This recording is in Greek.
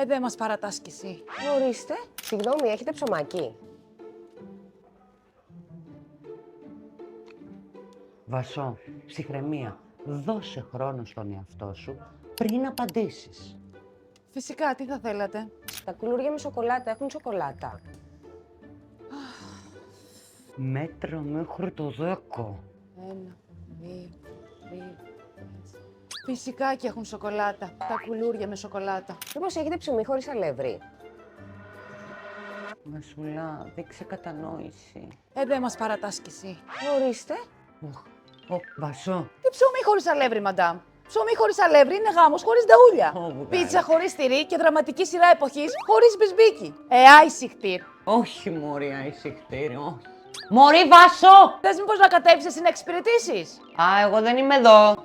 Δεν μας παρατάσκει εσύ. Ορίστε. Συγγνώμη, έχετε ψωμάκι? Βασό, ψυχραιμία. Δώσε χρόνο στον εαυτό σου πριν απαντήσεις. Φυσικά, τι θα θέλατε? Τα κουλούρια με σοκολάτα έχουν σοκολάτα. Μέτρο μέχρι το 10. 1, 2, 3, 4. Φυσικά και έχουν σοκολάτα. Τα κουλούρια με σοκολάτα. Μήπως έχετε ψωμί χωρίς αλεύρι? Βασουλά, δείξε κατανόηση. Δεν μας παρατάσκει εσύ. Ορίστε. Βασό. Τι ψωμί χωρίς αλεύρι, μαντάμ? Ψωμί χωρίς αλεύρι είναι γάμος χωρίς νταούλια. Βουγάλα. Πίτσα χωρίς τυρί και δραματική σειρά εποχής χωρίς μπισμπίκι. Άισιχτήρ. Όχι, μωρή, αησυχτήρι, όχι. Μωρή, Βασό! Θες μήπως να κατέβεις εσύ να εξυπηρετήσεις? Εγώ δεν είμαι εδώ.